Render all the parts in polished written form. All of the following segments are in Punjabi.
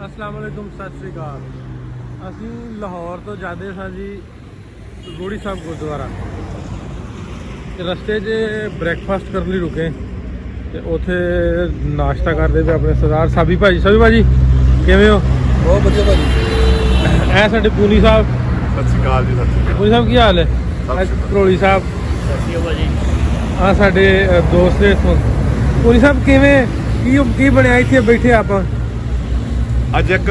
अस्सलाम वालेकुम सत श्री अकाल। ਅਸੀਂ ਲਾਹੌਰ ਤੋਂ ਜਾਂਦੇ ਸਾਂ ਜੀ ਰੋੜੀ ਸਾਹਿਬ ਗੁਰਦੁਆਰਾ ਤੇ ਰਸਤੇ 'ਚ ਬ੍ਰੇਕਫਾਸਟ ਕਰਨ ਲਈ ਰੁਕੇ ਤੇ ਉੱਥੇ ਨਾਸ਼ਤਾ ਕਰਦੇ ਪਏ ਆਪਣੇ ਸਰਦਾਰ ਸਾਬੀ ਭਾਜੀ ਕਿਵੇਂ ਹੋ? ਬਹੁਤ ਵਧੀਆ ਭਾਜੀ। ਇਹ ਸਾਡੇ ਪੂਨੀ ਸਾਹਿਬ। ਸਤਿ ਸ਼੍ਰੀ ਅਕਾਲ ਜੀ। ਸਤਿ ਸ਼੍ਰੀ ਅਕਾਲ। ਪੂਨੀ ਸਾਹਿਬ ਕੀ ਹਾਲ ਹੈ? ਕਰੋਲੀ ਸਾਹਿਬ। ਸਤਿ ਭਾਜੀ। ਆ ਸਾਡੇ ਦੋਸਤ ਨੇ ਇੱਥੋਂ। ਪੂਨੀ ਸਾਹਿਬ ਕਿਵੇਂ ਕੀ ਬਣਿਆ ਇੱਥੇ ਬੈਠੇ ਆਪਾਂ? ਅੱਜ ਇੱਕ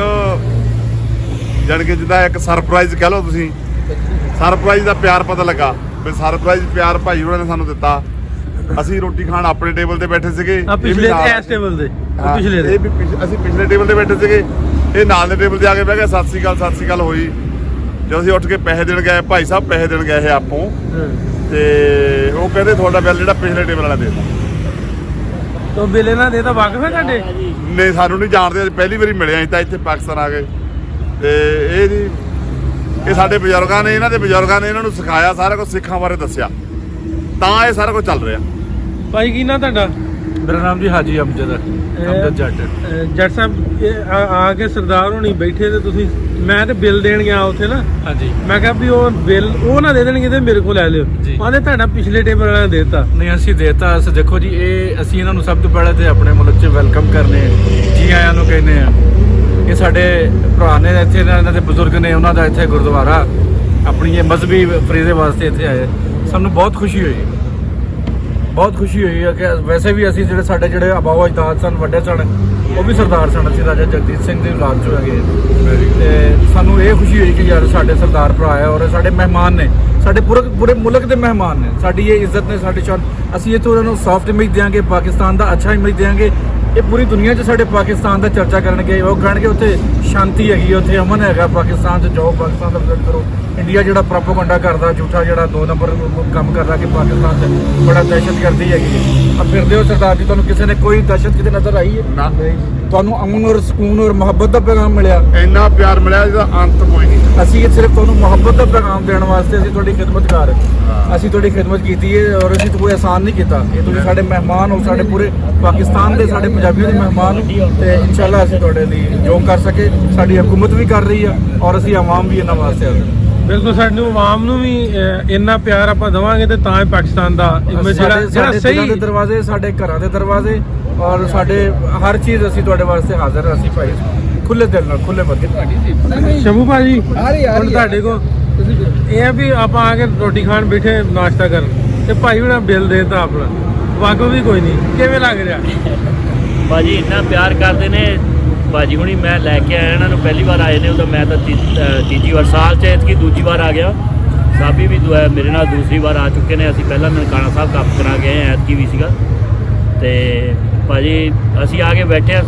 ਜਾਣੀ ਕਿ ਜਿੱਦਾਂ ਇੱਕ ਸਰਪ੍ਰਾਈਜ਼ ਕਹਿ ਲਓ ਤੁਸੀਂ, ਸਰਪ੍ਰਾਈਜ਼ ਦਾ ਪਿਆਰ ਪਤਾ ਲੱਗਾ ਵੀ ਸਰਪ੍ਰਾਈਜ਼ ਪਿਆਰ ਭਾਈ ਉਹਨਾਂ ਨੇ ਸਾਨੂੰ ਦਿੱਤਾ। ਅਸੀਂ ਰੋਟੀ ਖਾਣ ਆਪਣੇ ਟੇਬਲ ਤੇ ਬੈਠੇ ਸੀਗੇ, ਪਿਛਲੇ ਟੇਬਲ ਤੇ ਪਿਛਲੇ ਇਹ ਵੀ ਅਸੀਂ ਪਿਛਲੇ ਟੇਬਲ ਤੇ ਬੈਠੇ ਸੀਗੇ, ਇਹ ਨਾਲ ਦੇ ਟੇਬਲ ਤੇ ਆ ਕੇ ਬਹਿ ਗਏ। ਸਤਿ ਸ਼੍ਰੀ ਅਕਾਲ ਹੋਈ। ਜਦੋਂ ਅਸੀਂ ਉੱਠ ਕੇ ਪੈਸੇ ਦੇਣ ਗਏ, ਭਾਈ ਸਾਹਿਬ ਪੈਸੇ ਦੇਣ ਗਏ ਇਹ ਆਪੋਂ, ਤੇ ਉਹ ਕਹਿੰਦੇ ਤੁਹਾਡਾ ਬਿੱਲ ਜਿਹੜਾ ਪਿਛਲੇ ਟੇਬਲ ਵਾਲਾ ਦੇ ਦਿੱਤਾ। ਤੋ ਬਿੱਲ ਇਹਨਾਂ ਦੇ ਤਾਂ ਵਾਕਫ ਹੈ ਤੁਹਾਡੇ? ਨਹੀਂ, ਸਾਨੂੰ ਨਹੀਂ ਜਾਣਦੇ, ਅੱਜ ਪਹਿਲੀ ਵਾਰੀ ਮਿਲੇ ਅਸੀਂ ਤਾਂ ਇੱਥੇ ਪਾਕਿਸਤਾਨ ਆ ਗਏ। ਤੇ ਇਹ ਜੀ ਇਹ ਸਾਡੇ ਬਜ਼ੁਰਗਾਂ ਨੇ, ਇਹਨਾਂ ਦੇ ਬਜ਼ੁਰਗਾਂ ਨੇ ਇਹਨਾਂ ਨੂੰ ਸਿਖਾਇਆ, ਸਾਰਾ ਕੁਝ ਸਿੱਖਾਂ ਬਾਰੇ ਦੱਸਿਆ, ਤਾਂ ਇਹ ਸਾਰਾ ਕੁਝ ਚੱਲ ਰਿਹਾ। ਭਾਈ ਕੀ ਨਾਂ ਤੁਹਾਡਾ? ਮੇਰਾ ਨਾਮ ਜੀ ਹਾਜੀ ਅਮਜਦ ਜੱਟ। ਜੱਟ ਸਾਹਿਬ ਆ ਕੇ ਸਰਦਾਰ ਹੋਣੀ ਬੈਠੇ ਤੇ ਤੁਸੀਂ, ਮੈਂ ਤੇ ਬਿੱਲ ਦੇਣ ਗਿਆ ਉੱਥੇ ਨਾ। ਹਾਂਜੀ। ਮੈਂ ਕਿਹਾ ਵੀ ਉਹ ਬਿੱਲ ਉਹ ਨਾ ਦੇ ਦੇਣਗੇ ਤੇ ਮੇਰੇ ਕੋਲ ਲੈ ਲਿਓ। ਉਹਨੇ ਤੁਹਾਡਾ ਪਿਛਲੇ ਟੇਬਲ ਵਾਲਾ ਦੇ ਦਿੱਤਾ। ਨਹੀਂ, ਅਸੀਂ ਦੇਤਾ। ਅਸੀਂ ਦੇਖੋ ਜੀ, ਇਹ ਅਸੀਂ ਇਹਨਾਂ ਨੂੰ ਸਭ ਤੋਂ ਪਹਿਲਾਂ ਤੇ ਆਪਣੇ ਮੁਲਕ 'ਚ ਵੈਲਕਮ ਕਰਨੇ, ਜੀ ਆਇਆਂ ਨੂੰ ਕਹਿੰਦੇ ਆ। ਇਹ ਸਾਡੇ ਭਰਾ ਨੇ ਇੱਥੇ, ਇਹਨਾਂ ਦੇ ਬਜ਼ੁਰਗ ਨੇ, ਉਹਨਾਂ ਦਾ ਇੱਥੇ ਗੁਰਦੁਆਰਾ ਆਪਣੀ ਇਹ ਮਜ਼ਹਬੀ ਫਰੀਜ਼ੇ ਵਾਸਤੇ ਇੱਥੇ ਆਏ। ਸਾਨੂੰ ਬਹੁਤ ਖੁਸ਼ੀ ਹੋਈ ਹੈ ਕਿ ਵੈਸੇ ਵੀ ਅਸੀਂ ਜਿਹੜੇ ਆਬਾਓ ਅਜਦਾਦ ਸਨ, ਵੱਡੇ ਸਨ, ਉਹ ਵੀ ਸਰਦਾਰ ਸਨ। ਅਸੀਂ ਰਾਜਾ ਜਗਦੀਪ ਸਿੰਘ ਦੀ ਔਲਾਦ ਚੋਂ ਹੈਗੇ ਤੇ ਸਾਨੂੰ ਇਹ ਖੁਸ਼ੀ ਹੋਈ ਕਿ ਯਾਰ ਸਾਡੇ ਸਰਦਾਰ ਭਰਾ ਹੈ ਔਰ ਸਾਡੇ ਮਹਿਮਾਨ ਨੇ, ਸਾਡੇ ਪੂਰੇ ਮੁਲਕ ਦੇ ਮਹਿਮਾਨ ਨੇ। ਸਾਡੀ ਇਹ ਇੱਜ਼ਤ ਨੇ, ਸਾਡੀ ਸ਼ਾਨ। ਅਸੀਂ ਇੱਥੇ ਉਹਨਾਂ ਨੂੰ ਸੌਫਟ ਇਮੇਜ ਦਿਆਂਗੇ, ਪਾਕਿਸਤਾਨ ਦਾ ਅੱਛਾ ਇਮੇਜ ਦਿਆਂਗੇ। ਇਹ ਪੂਰੀ ਦੁਨੀਆ 'ਚ ਸਾਡੇ ਪਾਕਿਸਤਾਨ ਦਾ ਚਰਚਾ ਕਰਨਗੇ। ਉਹ ਕਹਿਣਗੇ ਉੱਥੇ ਸ਼ਾਂਤੀ ਹੈਗੀ, ਉੱਥੇ ਅਮਨ ਹੈਗਾ, ਪਾਕਿਸਤਾਨ 'ਚ ਜਾਓ, ਪਾਕਿਸਤਾਨ ਦਾ ਵਿਜ਼ਿਟ ਕਰੋ। ਇੰਡੀਆ ਜਿਹੜਾ ਪ੍ਰੋਪੇਗੈਂਡਾ ਕਰਦਾ ਝੂਠਾ, ਜਿਹੜਾ 2 ਨੰਬਰ ਕੰਮ ਕਰਦਾ ਕਿ ਪਾਕਿਸਤਾਨ 'ਚ ਬੜਾ ਦਹਿਸ਼ਤਗਰਦੀ ਹੈਗੀ। ਆ ਫਿਰਦੇ ਹੋ ਸਰਦਾਰ ਜੀ, ਤੁਹਾਨੂੰ ਕਿਸੇ ਨੇ ਕੋਈ ਦਹਿਸ਼ਤ ਕਿਤੇ ਨਜ਼ਰ ਆਈ ਹੈ? ਨਾ। ਤੁਹਾਨੂੰ ਅਮਨ ਔਰ ਸਕੂਨ ਔਰ ਮੁਹੱਬਤ ਦਾ ਪੈਗਾਮ ਮਿਲਿਆ? ਇੰਨਾ ਪਿਆਰ ਮਿਲਿਆ ਜਿਹਦਾ ਅੰਤ ਕੋਈ ਨਹੀਂ। ਅਸੀਂ ਸਿਰਫ ਤੁਹਾਨੂੰ ਮੁਹੱਬਤ ਦਾ ਪੈਗਾਮ ਦੇਣ ਵਾਸਤੇ ਅਸੀਂ ਤੁਹਾਡੀ ਖਿਦਮਤਕਾਰ ਹਾਂ। ਅਸੀਂ ਤੁਹਾਡੀ ਖਿਦਮਤ ਕੀਤੀ ਹੈ ਔਰ ਅਸੀਂ ਕੋਈ ਆਸਾਨ ਨਹੀਂ ਕੀਤਾ। ਇਹ ਤੁਸੀਂ ਸਾਡੇ ਮਹਿਮਾਨ ਹੋ, ਸਾਡੇ ਪੂਰੇ ਪਾਕਿਸਤਾਨ ਦੇ, ਸਾਡੇ ਪੰਜਾਬੀਆਂ ਦੇ ਮਹਿਮਾਨ ਹੋ, ਤੇ ਇਨਸ਼ਾਅੱਲਾ ਅਸੀਂ ਤੁਹਾਡੇ ਲਈ ਜੋ ਕਰ ਸਕੇ, ਸਾਡੀ ਹਕੂਮਤ ਵੀ ਕਰ ਰਹੀ ਆ ਔਰ ਅਸੀਂ ਆਵਾਮ ਵੀ ਇਹਨਾਂ ਵਾਸਤੇ ਆ। ਬਿਲਕੁਲ, ਸਾਨੂੰ ਆਵਾਮ ਨੂੰ ਵੀ ਇੰਨਾ ਪਿਆਰ ਆਪਾਂ ਦੇਵਾਂਗੇ ਤੇ ਤਾਂ ਹੀ ਪਾਕਿਸਤਾਨ ਦਾ ਜਿਹੜਾ ਸਹੀ ਦੇ ਦਰਵਾਜ਼ੇ, ਸਾਡੇ ਘਰਾਂ ਦੇ ਦਰਵਾਜ਼ੇ ਔਰ ਸਾਡੇ ਹਰ ਚੀਜ਼ ਅਸੀਂ ਤੁਹਾਡੇ ਵਾਸਤੇ ਹਾਜ਼ਰ ਹਾਂ। ਅਸੀਂ ਭਾਈ ਖੁੱਲੇ ਦਿਲ ਨਾਲ, ਖੁੱਲੇ ਮੱਥੇ। ਸ਼ੰਭੂ ਭਾਜੀ ਹੁਣ ਤੁਹਾਡੇ ਕੋਲ ਇਹ ਆ ਵੀ ਆਪਾਂ ਆ ਕੇ ਰੋਟੀ ਖਾਣ ਬੈਠੇ, ਨਾਸ਼ਤਾ ਕਰਨ, ਤੇ ਭਾਈ ਹੁਣਾਂ ਬਿੱਲ ਦੇਤਾ ਆਪਣਾ, ਵਾਕਫ ਵੀ ਕੋਈ ਨਹੀਂ। ਕਿਵੇਂ ਲੱਗ ਰਿਹਾ ਭਾਜੀ? ਇੰਨਾ ਪਿਆਰ ਕਰਦੇ ਨੇ ਭਾਜੀ ਹੁਣੀ। ਮੈਂ ਲੈ ਕੇ ਆਇਆ ਇਹਨਾਂ ਨੂੰ, ਪਹਿਲੀ ਵਾਰ ਆਏ ਨੇ, ਉਹਦਾ ਮੈਂ ਤਾਂ ਤੀਜੀ ਵਾਰ, ਸਾਲ 'ਚ ਐਤਕੀ ਦੂਜੀ ਵਾਰ ਆ ਗਿਆ। ਸਾਬੀ ਵੀ ਮੇਰੇ ਨਾਲ ਦੂਸਰੀ ਵਾਰ ਆ ਚੁੱਕੇ ਨੇ। ਅਸੀਂ ਪਹਿਲਾਂ ਨਨਕਾਣਾ ਸਾਹਿਬ ਕੰਮ ਕਰਾ ਗਏ, ਐਤਕੀ ਵੀ ਸੀਗਾ। ਤੇ ਭਾਜੀ ਅਸੀਂ ਆ ਕੇ ਬੈਠੇ,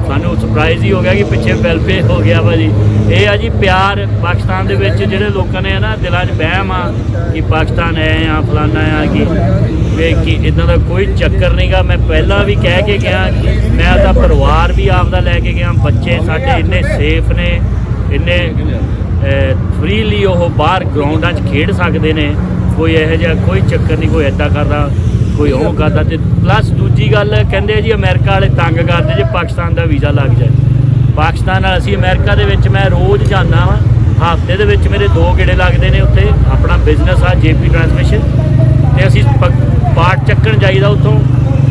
ਸਾਨੂੰ ਸਰਪ੍ਰਾਈਜ਼ ਹੀ ਹੋ ਗਿਆ ਕਿ ਪਿੱਛੇ ਵੈਲਫੇਅਰ ਹੋ ਗਿਆ ਭਾਜੀ। ਇਹ ਆ ਜੀ ਪਿਆਰ। ਪਾਕਿਸਤਾਨ ਦੇ ਵਿੱਚ ਜਿਹੜੇ ਲੋਕਾਂ ਨੇ ਨਾ ਦਿਲਾਂ 'ਚ ਵਹਿਮ ਆ ਕਿ ਪਾਕਿਸਤਾਨ ਐ ਆ, ਫਲਾਨਾ ਆ, ਕਿ ਇੱਦਾਂ ਦਾ ਕੋਈ ਚੱਕਰ ਨਹੀਂਗਾ। ਮੈਂ ਪਹਿਲਾਂ ਵੀ ਕਹਿ ਕੇ ਗਿਆ, ਮੈਂ ਆਪਦਾ ਪਰਿਵਾਰ ਵੀ ਆਪਦਾ ਲੈ ਕੇ ਗਿਆ। ਬੱਚੇ ਸਾਡੇ ਇੰਨੇ ਸੇਫ ਨੇ, ਇੰਨੇ ਫਰੀਲੀ ਉਹ ਬਾਹਰ ਗਰਾਊਂਡਾਂ 'ਚ ਖੇਡ ਸਕਦੇ ਨੇ। ਕੋਈ ਇਹੋ ਜਿਹਾ ਕੋਈ ਚੱਕਰ ਨਹੀਂ, ਕੋਈ ਇੱਦਾਂ ਕਰਦਾ, ਕੋਈ ਉਹ ਕਰਦਾ। ਤੇ ਪਲੱਸ ਦੂਜੀ ਗੱਲ ਕਹਿੰਦੇ ਜੀ ਅਮਰੀਕਾ ਵਾਲੇ ਤੰਗ ਕਰਦੇ ਜੇ ਪਾਕਿਸਤਾਨ ਦਾ ਵੀਜ਼ਾ ਲੱਗ ਜਾਏ। ਪਾਕਿਸਤਾਨ ਨਾਲ ਅਸੀਂ ਅਮਰੀਕਾ ਦੇ ਵਿੱਚ ਮੈਂ ਰੋਜ਼ ਜਾਂਦਾ ਵਾਂ, ਹਫ਼ਤੇ ਦੇ ਵਿੱਚ ਮੇਰੇ 2 ਗੇੜੇ ਲੱਗਦੇ ਨੇ। ਉੱਥੇ ਆਪਣਾ ਬਿਜ਼ਨਸ ਆ JP ਟਰਾਂਸਮਿਸ਼ਨ, ਤੇ ਅਸੀਂ ਪਾਰਟ ਚੱਕਣ ਜਾਈਦਾ, ਉੱਥੋਂ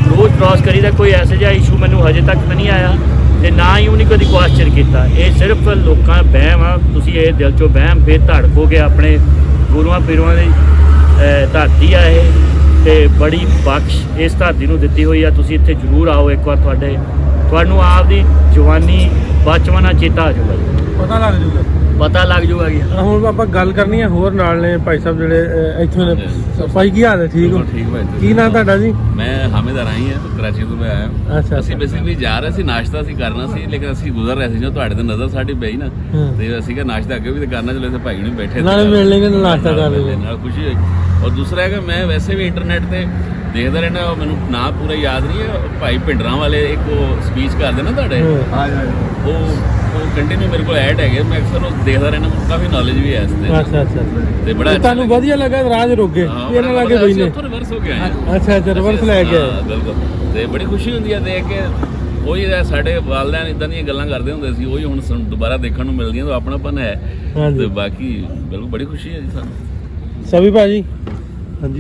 ਰੋਜ਼ ਕ੍ਰਾਸ ਕਰੀਦਾ। ਕੋਈ ਐਸਾ ਜਿਹਾ ਇਸ਼ੂ ਮੈਨੂੰ ਹਜੇ ਤੱਕ ਨਹੀਂ ਆਇਆ, ਤੇ ਨਾ ਹੀ ਉਹਨੇ ਕਦੀ ਕੁਐਸਚਨ ਕੀਤਾ। ਇਹ ਸਿਰਫ ਲੋਕਾਂ ਦਾ ਵਹਿਮ ਆ। ਤੁਸੀਂ ਇਹ ਦਿਲ 'ਚੋਂ ਵਹਿਮ ਫੇਰ ਧੜਕੋਗੇ। ਆਪਣੇ ਗੁਰੂਆਂ ਪੀਰਾਂ ਦੀ ਧਰਤੀ ਆ ਇਹ, ਤੇ ਬੜੀ ਬਖਸ਼ ਇਸ ਧਰਤੀ ਨੂੰ ਦਿੱਤੀ ਹੋਈ ਆ। ਤੁਸੀਂ ਇੱਥੇ ਜ਼ਰੂਰ ਆਓ ਇੱਕ ਵਾਰ, ਤੁਹਾਨੂੰ ਆਪਦੀ ਜਵਾਨੀ ਬਚਪਨਾ ਚੇਤਾ ਆ ਜਾਊਗਾ, ਪਤਾ ਲੱਗ ਜਾਊਗਾ ਕਿ ਹੁਣ ਆਪਾਂ ਗੱਲ ਕਰਨੀ ਹੈ ਹੋਰ ਨਾਲ ਨੇ ਭਾਈ ਸਾਹਿਬ ਜਿਹੜੇ ਇੱਥੋਂ ਨੇ। ਭਾਈ ਕੀ ਹਾਲ ਹੈ? ਠੀਕ ਹੋ? ਠੀਕ ਭਾਈ। ਕੀ ਨਾਂ ਤੁਹਾਡਾ ਜੀ? ਮੈਂ ਹਾਮਿਦ ਰਾਹੀ ਹਾਂ, ਕਰਾਚੀ ਤੋਂ ਮੈਂ ਆਇਆ। ਅੱਛਾ। ਅਸੀਂ ਬੇਸਿਕਲੀ ਜਾ ਰਹੇ ਸੀ, ਨਾਸ਼ਤਾ ਅਸੀਂ ਕਰਨਾ ਸੀ, ਲੇਕਿਨ ਅਸੀਂ ਗੁਜ਼ਰ ਰਹੇ ਸੀ ਜਦੋਂ ਤੁਹਾਡੇ ਤੇ ਨਜ਼ਰ ਸਾਡੀ ਪਈ ਨਾ, ਤੇ ਅਸੀਂ ਕਿਹਾ ਨਾਸ਼ਤਾ ਅੱਗੇ ਵੀ ਤੇ ਕਰਨਾ, ਚਲੋ ਇੱਥੇ ਭਾਈ ਨੂੰ ਬੈਠੇ ਨਾਲੇ ਮਿਲ ਲੈਂਗੇ, ਨਾਸ਼ਤਾ ਕਰ ਲੈਂਗੇ, ਨਾਲ ਖੁਸ਼ੀ ਹੋਈ। ਔਰ ਦੂਸਰਾ ਹੈਗਾ, ਮੈਂ ਵੈਸੇ ਵੀ ਇੰਟਰਨੈਟ ਤੇ ਦੇਖਦਾ ਰਹਿਣਾ, ਮੈਨੂੰ ਨਾਂ ਪੂਰਾ ਯਾਦ ਨਹੀਂ ਹੈ, ਭਾਈ ਭਿੰਡਰਾਂ ਵਾਲੇ ਇੱਕ ਉਹ ਸਪੀਚ ਕਰਦੇ ਨਾ ਤੁਹਾਡੇ, ਉਹ ਕੰਟੀਨਿਊ ਮੇਰੇ ਕੋਲ ਐਡ ਹੈਗੇ, ਮੈਂ ਅਕਸਰ ਉਹ ਦੇਖਦਾ ਰਹਿਣਾ, ਮੈਨੂੰ ਕਾਫੀ ਨੌਲੇਜ ਵੀ ਹੈ ਇਸ ਤੇ। ਅੱਛਾ ਤੇ ਬੜਾ ਤੁਹਾਨੂੰ ਵਧੀਆ ਲੱਗਾ ਰਾਜ ਰੋਕੇ ਇਹਨਾਂ ਲੱਗੇ ਬਈ ਨੇ? ਉੱਥੋਂ ਰਿਵਰਸ ਹੋ ਗਿਆ। ਅੱਛਾ ਰਿਵਰਸ ਲੈ ਕੇ ਬਿਲਕੁਲ। ਤੇ ਬੜੀ ਖੁਸ਼ੀ ਹੁੰਦੀ ਹੈ ਦੇਖ ਕੇ ਉਹੀ ਹੈ, ਸਾਡੇ ਵਾਲਿਆਂ ਇਦਾਂ ਦੀਆਂ ਗੱਲਾਂ ਕਰਦੇ ਹੁੰਦੇ ਸੀ, ਉਹੀ ਹੁਣ ਸਾਨੂੰ ਦੁਬਾਰਾ ਦੇਖਣ ਨੂੰ ਮਿਲਦੀਆਂ ਤਾਂ ਆਪਣਾਪਨ ਹੈ। ਹਾਂਜੀ। ਤੇ ਬਾਕੀ ਬਿਲਕੁਲ ਬੜੀ ਖੁਸ਼ੀ ਹੈ ਜੀ ਸਾਨੂੰ। ਸਭੀ ਭਾਜੀ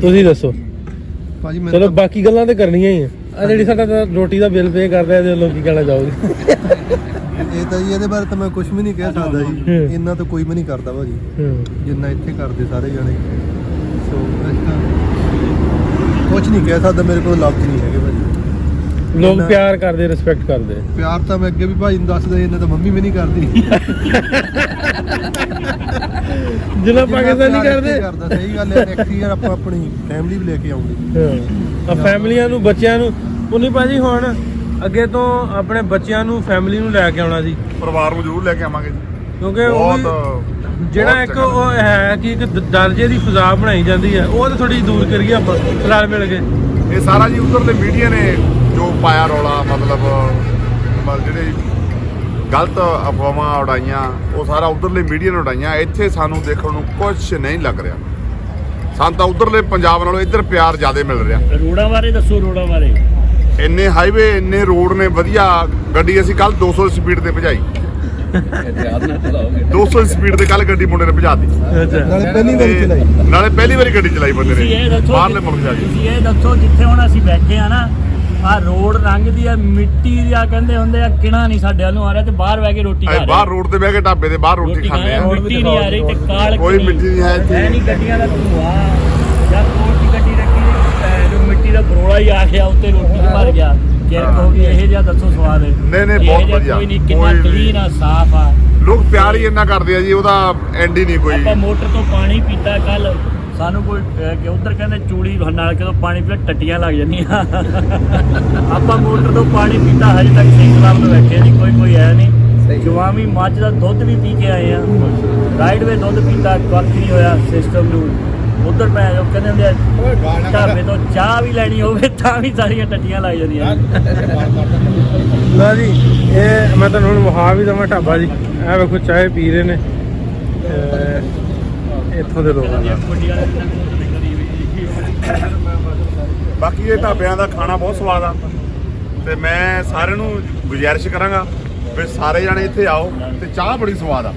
ਤੁਸੀਂ ਦੱਸੋ। ਭਾਜੀ ਮੈਂ ਚਲੋ ਬਾਕੀ ਗੱਲਾਂ ਤੇ ਕਰਨੀਆਂ ਹੀ ਆ ਜਿਹੜੀ ਸਾਡਾ ਤਾਂ ਰੋਟੀ ਦਾ ਬਿੱਲ ਪੇ ਕਰਦਾ ਇਹਦੇ ਲੋਕੀ ਕਹਿਣਾ ਚਾਹੋਗੇ। ਇਹ ਤਾਂ ਜੀ ਇਹਦੇ ਬਾਰੇ ਤਾਂ ਮੈਂ ਕੁਝ ਵੀ ਨਹੀਂ ਕਹਿ ਸਕਦਾ ਜੀ, ਇੰਨਾ ਤਾਂ ਕੋਈ ਵੀ ਨਹੀਂ ਕਰਦਾ ਭਾਜੀ ਜਿੰਨਾ ਇੱਥੇ ਕਰਦੇ ਸਾਰੇ ਜਣੇ। ਸੋ ਕੁਝ ਨਹੀਂ ਕਹਿ ਸਕਦਾ, ਮੇਰੇ ਕੋਲ ਲਫ਼ਜ਼ ਨਹੀਂ ਹੈਗੇ ਭਾਜੀ। ਲੋਕ ਪਿਆਰ ਕਰਦੇ, ਰਿਸਪੈਕਟ ਕਰਦੇ। ਪਿਆਰ ਤਾਂ ਮੈਂ ਅੱਗੇ ਵੀ ਭਾਜੀ ਨੂੰ ਦੱਸਦਾ, ਇਹਨਾਂ ਤਾਂ ਮੰਮੀ ਵੀ ਨਹੀਂ ਕਰਦੀ। ਜਿੰਨਾ ਪਾਕਿਸਤਾਨੀ ਕਰਦੇ ਕਰਦਾ, ਸਹੀ ਗੱਲ ਹੈ। ਨੈਕਸਟ ਈਅਰ ਆਪਾਂ ਆਪਣੀ ਫੈਮਿਲੀ ਵੀ ਲੈ ਕੇ ਆਉਂਗੇ। ਆ ਫੈਮਲੀਆਂ ਨੂੰ, ਬੱਚਿਆਂ ਨੂੰ ਉਨੀ ਭਾਜੀ ਹੁਣ ਅੱਗੇ ਤੋਂ ਆਪਣੇ ਬੱਚਿਆਂ ਨੂੰ, ਫੈਮਿਲੀ ਨੂੰ ਲੈ ਕੇ ਆਉਣਾ ਜੀ, ਪਰਿਵਾਰ ਨੂੰ ਜ਼ਰੂਰ ਲੈ ਕੇ ਆਵਾਂਗੇ ਜੀ। ਕਿਉਂਕਿ ਉਹ ਵੀ ਜਿਹੜਾ ਇੱਕ ਉਹ ਹੈ ਕਿ ਇੱਕ ਦਰਜੇ ਦੀ ਫਜ਼ਾ ਬਣਾਈ ਜਾਂਦੀ ਹੈ, ਉਹ ਤਾਂ ਥੋੜੀ ਦੂਰ ਕਰੀਏ ਆਪਾਂ ਰਲ ਮਿਲ ਕੇ। ਇਹ ਸਾਰਾ ਜੀ ਉਧਰਲੇ ਮੀਡੀਆ ਨੇ ਜੋ ਪਾਇਆ ਰੌਲਾ, ਮਤਲਬ ਜਿਹੜੇ ਗਲਤ ਅਫਵਾਹਾਂ ਉਡਾਈਆਂ, ਉਹ ਸਾਰਾ ਉਧਰਲੇ ਮੀਡੀਆ ਨੇ ਉਡਾਈਆਂ। ਇੱਥੇ ਸਾਨੂੰ ਦੇਖਣ ਨੂੰ ਕੁਝ ਨਹੀਂ ਲੱਗ ਰਿਹਾ। ਸਾਨੂੰ ਤਾਂ ਉਧਰਲੇ ਪੰਜਾਬ ਨਾਲੋਂ ਇੱਧਰ ਪਿਆਰ ਜ਼ਿਆਦਾ ਮਿਲ ਰਿਹਾ। ਰੋਡਾਂ ਬਾਰੇ ਦੱਸੋ, ਰੋਡਾਂ ਬਾਰੇ। ਇੰਨੇ ਹਾਈਵੇ, ਇੰਨੇ ਰੋਡ ਨੇ ਵਧੀਆ। ਗੱਡੀ ਅਸੀਂ ਕੱਲ 200 ਸਪੀਡ ਤੇ ਭਜਾਈ, 200 ਸਪੀਡ ਤੇ ਕੱਲ ਗੱਡੀ ਮੁੰਡੇ ਨੇ ਭਜਾਤੀ। ਨਾਲੇ ਪਹਿਲੀ ਵਾਰੀ ਚਲਾਈ। ਨਾਲੇ ਪਹਿਲੀ ਵਾਰੀ ਗੱਡੀ ਚਲਾਈ ਬੰਦੇ ਤੁਸੀਂ ਇਹ ਨੇ ਦੱਸੋ, ਬਾਹਰਲੇ ਮੁਲਕ ਜਾ ਕੇ। ਤੁਸੀਂ ਇਹ ਦੱਸੋ ਜਿੱਥੇ ਹੁਣ ਅਸੀਂ ਬੈਠੇ ਆ ਨਾ, ਆ ਰੋਡ ਲੰਘਦੀ ਆ ਮਿੱਟੀ ਦੀ, ਕਹਿੰਦੇ ਹੁੰਦੇ ਆ ਕਿਣਾ ਨਹੀਂ ਸਾਡੇ ਵੱਲ ਨੂੰ ਆ ਰਿਹਾ, ਤੇ ਬਾਹਰ ਬਹਿ ਕੇ ਰੋਟੀ ਖਾ ਅਸੀਂ ਰਹੇ ਬਾਹਰ ਰੋਡ ਤੇ ਬਹਿ ਕੇ ਢਾਬੇ ਤੇ ਬਾਹਰ ਰੋਟੀ ਖਾਂਦੇ ਆ। ਮਿੱਟੀ ਨਹੀਂ ਆ ਰਹੀ ਤੇ ਕਾਲ ਕੋਈ ਮਿੱਟੀ ਨਹੀਂ ਹੈ ਇੱਥੇ। ਐ ਨਹੀਂ ਗੱਡੀਆਂ ਦਾ ਧੂਆ ਜਾਂ ਕੋਲ ਦੀ ਗੱਡੀ ਰੱਖੀ ਜੋ ਮਿੱਟੀ ਦਾ ਬਰੋਲਾ ਹੀ ਆ ਗਿਆ ਉੱਤੇ, ਰੋਟੀ ਚ ਭਰ ਗਿਆ, ਕਿਰਕ ਹੋ ਗਈ। ਇਹ ਜਿਹਾ ਦੱਸੋ ਸਵਾਦ ਹੈ? ਨਹੀਂ, ਬਹੁਤ ਵਧੀਆ। ਕੋਈ ਨਹੀਂ, ਕਿੰਨਾ ਕਲੀਨ ਆ, ਸਾਫ ਆ। ਲੋਕ ਪਿਆਰ ਹੀ ਇੰਨਾ ਕਰਦੇ ਆ ਜੀ, ਉਹਦਾ ਐਂਡ ਹੀ ਨਹੀਂ ਕੋਈ। ਆਪਾਂ ਮੋਟਰ ਤੋਂ ਪਾਣੀ ਪੀਤਾ ਕੱਲ, ਸਾਨੂੰ ਕੋਈ ਉਧਰ ਕਹਿੰਦੇ ਚੂੜੀ ਨਾਲ ਕਿਦੋਂ ਪਾਣੀ ਪੀਆ ਟੱਟੀਆਂ ਲੱਗ ਜਾਂਦੀਆਂ। ਆਪਾਂ ਮੋਟਰ ਤੋਂ ਪਾਣੀ ਪੀਤਾ, ਹਜੇ ਤੱਕ ਸਹੀ ਸਲਾਮਤ ਬੈਠੇ ਨਹੀਂ, ਕੋਈ ਹੈ ਨਹੀਂ। ਜਵਾਮੀ ਮੱਝ ਦਾ ਦੁੱਧ ਵੀ ਪੀ ਕੇ ਆਏ ਆ, ਰਾਈਡਵੇ ਦੁੱਧ ਪੀਤਾ, ਕੱਖ ਨਹੀਂ ਹੋਇਆ ਸਿਸਟਮ ਨੂੰ। ਉਧਰ ਮੈਂ ਉਹ ਕਹਿੰਦੇ ਹੁੰਦੇ ਆ ਢਾਬੇ ਤੋਂ ਚਾਹ ਵੀ ਲੈਣੀ ਹੋਵੇ ਤਾਂ ਵੀ ਸਾਰੀਆਂ ਟੱਟੀਆਂ ਲੱਗ ਜਾਂਦੀਆਂ। ਲਓ ਜੀ, ਇਹ ਮੈਂ ਤੁਹਾਨੂੰ ਹੁਣ ਵਿਖਾ ਵੀ ਦੇਵਾਂ ਢਾਬਾ ਜੀ। ਇਹ ਵੇਖੋ ਚਾਹ ਪੀ ਰਹੇ ਨੇ ਇੱਥੋਂ ਦੇ ਲੋਕਾਂ ਦਾ। ਬਾਕੀ ਇਹ ਢਾਬਿਆਂ ਦਾ ਖਾਣਾ ਬਹੁਤ ਸਵਾਦ ਆ, ਤੇ ਮੈਂ ਸਾਰਿਆਂ ਨੂੰ ਗੁਜ਼ਾਰਿਸ਼ ਕਰਾਂਗਾ ਵੀ ਸਾਰੇ ਜਾਣੇ ਇੱਥੇ ਆਓ, ਤੇ ਚਾਹ ਬੜੀ ਸਵਾਦ ਆ।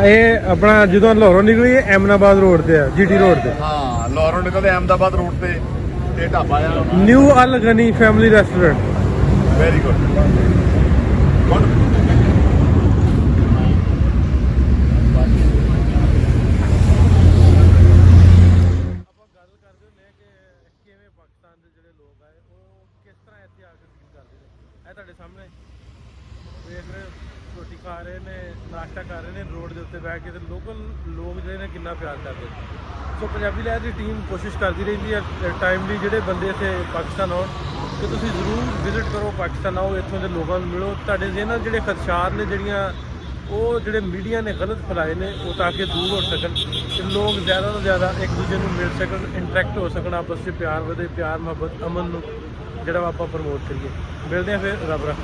ਇਹ ਆਪਣਾ ਜਦੋਂ ਲਾਹੌਰੋਂ ਨਿਕਲੀ ਐਮਨਾਬਾਦ ਰੋਡ ਤੇ ਆ, ਜੀਟੀ ਰੋਡ ਤੇ। ਹਾਂ, ਲਾਹੌਰੋਂ ਨਿਕਲਦੇ ਅਹਿਮਦਾਬਾਦ ਰੋਡ ਤੇ ਇਹ ਢਾਬਾ ਆ, new Al Ghani family restaurant. Very good. ਤੁਹਾਡੇ ਸਾਹਮਣੇ ਵੇਖ ਰਹੇ ਹੋ, ਰੋਟੀ ਖਾ ਰਹੇ ਨੇ, ਨਾਸ਼ਤਾ ਕਰ ਰਹੇ ਨੇ ਰੋਡ ਦੇ ਉੱਤੇ ਬਹਿ ਕੇ, ਤੇ ਲੋਕਲ ਲੋਕ ਜਿਹੜੇ ਨੇ ਕਿੰਨਾ ਪਿਆਰ ਕਰਦੇ। ਸੋ ਪੰਜਾਬੀ ਲਹਿਰ ਦੀ ਟੀਮ ਕੋਸ਼ਿਸ਼ ਕਰਦੀ ਰਹਿੰਦੀ ਹੈ ਟਾਈਮਲੀ ਜਿਹੜੇ ਬੰਦੇ ਇੱਥੇ ਪਾਕਿਸਤਾਨ ਆਉਣ, ਕਿ ਤੁਸੀਂ ਜ਼ਰੂਰ ਵਿਜ਼ਿਟ ਕਰੋ, ਪਾਕਿਸਤਾਨ ਆਓ, ਇੱਥੋਂ ਦੇ ਲੋਕਾਂ ਨੂੰ ਮਿਲੋ। ਤੁਹਾਡੇ ਜਿਹਨਾਂ ਜਿਹੜੇ ਖਦਸ਼ਾਤ ਨੇ, ਜਿਹੜੀਆਂ ਉਹ ਜਿਹੜੇ ਮੀਡੀਆ ਨੇ ਗਲਤ ਫੈਲਾਏ ਨੇ, ਉਹ ਤਾਂ ਕਿ ਦੂਰ ਹੋ ਸਕਣ, ਤੇ ਲੋਕ ਜ਼ਿਆਦਾ ਤੋਂ ਜ਼ਿਆਦਾ ਇੱਕ ਦੂਜੇ ਨੂੰ ਮਿਲ ਸਕਣ, ਇੰਟਰੈਕਟ ਹੋ ਸਕਣ, ਆਪਸ 'ਚ ਪਿਆਰ ਵਧੇ, ਪਿਆਰ ਮੁਹੱਬਤ, ਅਮਨ ਨੂੰ ਜਿਹੜਾ ਆਪਾਂ ਪ੍ਰਮੋਟ ਕਰੀਏ। ਮਿਲਦੇ ਹਾਂ ਫਿਰ, ਰੱਬ ਰੱਖਾ।